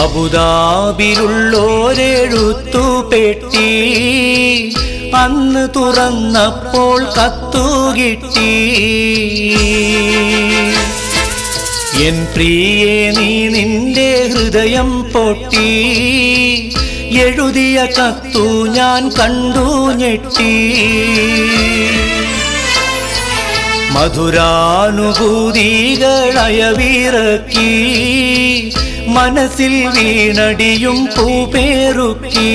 അബുദാബിയിലുള്ളോരെഴുത്തുപെട്ടി അന്ന് തുറന്നപ്പോൾ കത്തുകിട്ടി. എൻ പ്രിയേ നീ നിന്റെ ഹൃദയം പൊട്ടി, എഴുതിയ കത്തു ഞാൻ കണ്ടു ഞെട്ടി. മധുരാനുഭൂതികളയവിറക്കി, മനസ്സിൽ വീണടിയും പൂപേറുക്കി.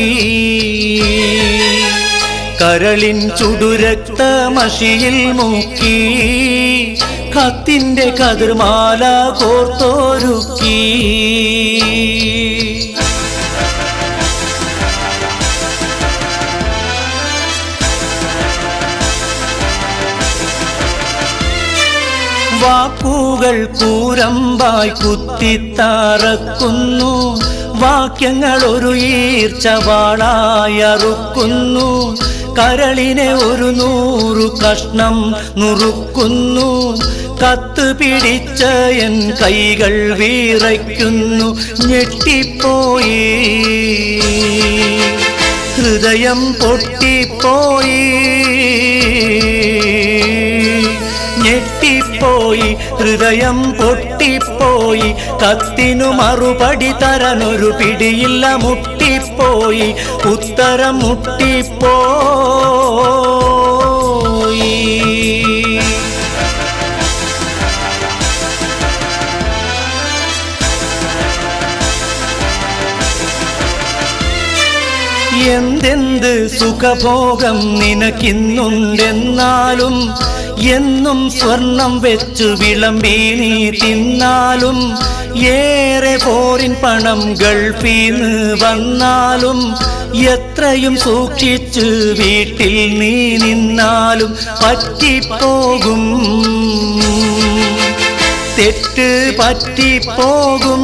കരളിൻ ചുടുരക്തമഷിയിൽ മുക്കി, കത്തിന്റെ കതിർമാല കോർത്തൊരുക്കി. വാക്കുകൾ കൂരമ്പായി കുത്തിത്തറക്കുന്നു, വാക്യങ്ങൾ ഒരു ഈർച്ചവാളായറുക്കുന്നു. കരളിനെ ഒരു 100 കഷ്ണം നുറുക്കുന്നു, കത്ത് പിടിച്ച എൻ കൈകൾ വിറയ്ക്കുന്നു. ഞെട്ടിപ്പോയി, ഹൃദയം പൊട്ടിപ്പോയി. ഞെട്ടിപ്പോയി, ഹൃദയം പൊട്ടിപ്പോയി. കത്തിനു മറുപടി തരാനൊരു പിടിയില്ല, മുട്ടിപ്പോയി. ഉത്തരം മുട്ടിപ്പോയി. എന്തെന്ത് സുഖഭോഗം നിനക്കിന്നുണ്ടെന്നാലും, എന്നും സ്വർണം വെച്ചു വിളമ്പി നീ തിന്നാലും, ഏറെ പോരിൻ പണം ഗൾഫീന്ന് വന്നാലും, എത്രയും സൂക്ഷിച്ച് വീട്ടിൽ നീ നിന്നാലും പറ്റിപ്പോകും, തെറ്റ് പറ്റിപ്പോകും.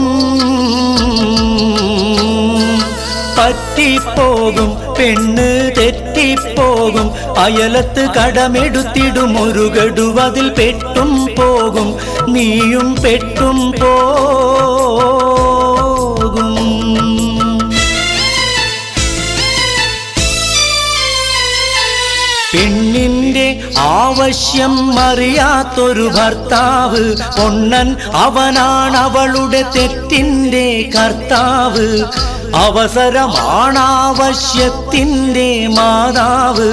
പറ്റിപ്പോകും, പെണ്ണ് തെറ്റിപ്പോകും. അയലത്ത് കടമെടുത്തിടും ഒരു ഗഡുവതിൽ പെട്ടും പോകും, നീയും പെട്ടും പോകും. പെണ്ണിന്റെ ആവശ്യം അറിയാത്തൊരു ഭർത്താവ്, പൊണ്ണൻ അവനാണ് അവളുടെ തെറ്റിന്റെ കർത്താവ്. അവസരമാണാവശ്യത്തിൻ്റെ മാതാവ്,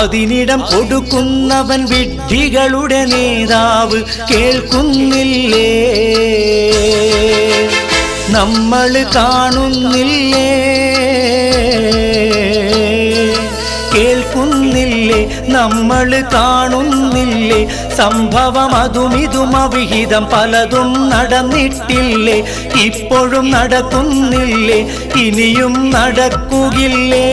അതിനിടം കൊടുക്കുന്നവൻ വിഡ്ഢികളുടെ നേതാവ്. കേൾക്കുന്നില്ലേ, നമ്മൾ കാണുന്നില്ലേ? കേൾക്കുന്നില്ലേ, നമ്മൾ കാണുന്നില്ലേ? സംഭവം അതുമിതും അവിഹിതം പലതും നടന്നിട്ടില്ലേ? ഇപ്പോഴും നടക്കുന്നില്ലേ, ഇനിയും നടക്കുകില്ലേ?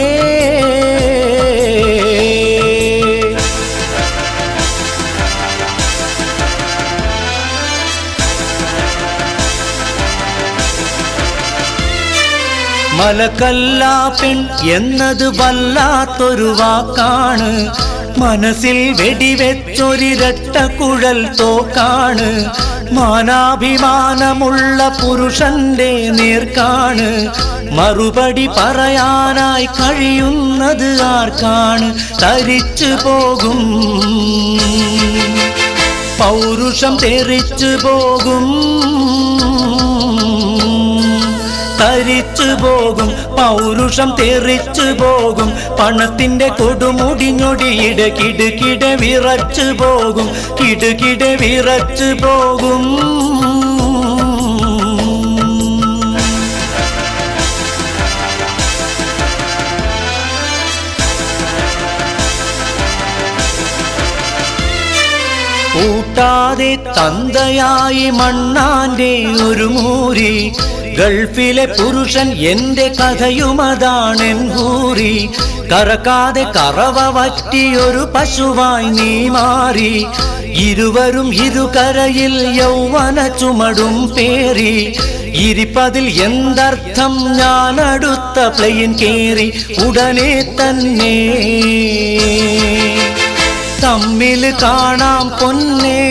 മലക്കല്ല പെൺ എന്നത് വല്ലാത്തൊരു വാക്കാണ്, മനസ്സിൽ വെടിവെച്ചൊരിരട്ടക്കുഴൽ തോക്കാണ്. മാനാഭിമാനമുള്ള പുരുഷന്റെ നേർക്കാണ് മറുപടി പറയാനായി കഴിയുന്നത് ആർക്കാണ്? തരിച്ചു പോകും, പൗരുഷം തെറിച്ചു പോകും. തരിച്ചു പോകും, പൗരുഷം തെറിച്ചു പോകും. പണത്തിന്റെ കൊടുമുടിഞ്ഞൊടിയിടെ കിടുകിട വിറച്ചു പോകും, കിടുകിട വിറച്ചു പോകും. കൂട്ടാതെ തന്തയായി മണ്ണാന്റെ ഒരു മൂരി, ഗൾഫിലെ പുരുഷൻ എന്റെ കഥയുമതാണെൻ ഹൂറി. കറക്കാതെ കറവ വറ്റിയൊരു പശുവായി നീ മാറി, ഇരുവരും ഇരുകരയിൽ യൗവന ചുമടും പേറി. ഇരിപ്പതിൽ എന്തർത്ഥം, ഞാൻ അടുത്ത പ്ലെയിൻ കേറി ഉടനെ തന്നെ തമ്മിൽ കാണാം പൊന്നേ.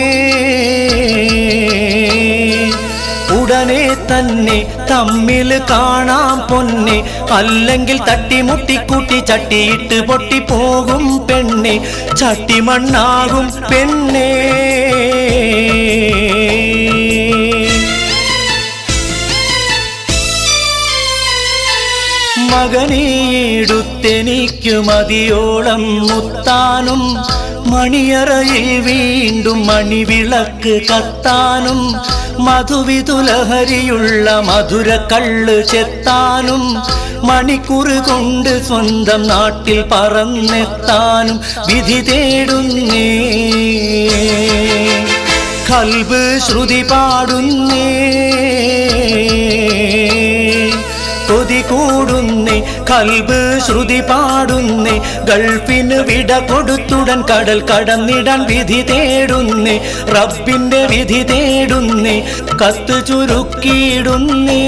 ഉടനെ ഉടനെ തന്നെ തമ്മിൽ കാണാം പൊന്നെ, അല്ലെങ്കിൽ തട്ടിമുട്ടിക്കൂട്ടി ചട്ടിയിട്ട് പൊട്ടിപ്പോകും പെണ്ണെ, ചട്ടിമണ്ണാകും പെണ്ണേ. മകനീടുത്തെനിക്കു മതിയോളം മുത്താനും, മണിയറയിൽ വീണ്ടും മണിവിളക്ക് കത്താനും, മധുവിതുലഹരിയുള്ള മധുരക്കള്ള് ചെത്താനും, മണിക്കൂറ് കൊണ്ട് സ്വന്തം നാട്ടിൽ പറന്നെത്താനും വിധി തേടുന്നേ. ഖൽബ് ശ്രുതി പാടുന്നേ, കൊതി കൂടുന്നേ, ഖൽബ് ശ്രുതി പാടുന്നേ. ഗൾഫിന് വിട കൊടുത്തുടൻ കടൽ കടന്നിടാൻ വിധി തേടുന്നേ, റബ്ബിന്റെ വിധി തേടുന്നേ, കത്ത് ചുരുക്കിയിടുന്നേ.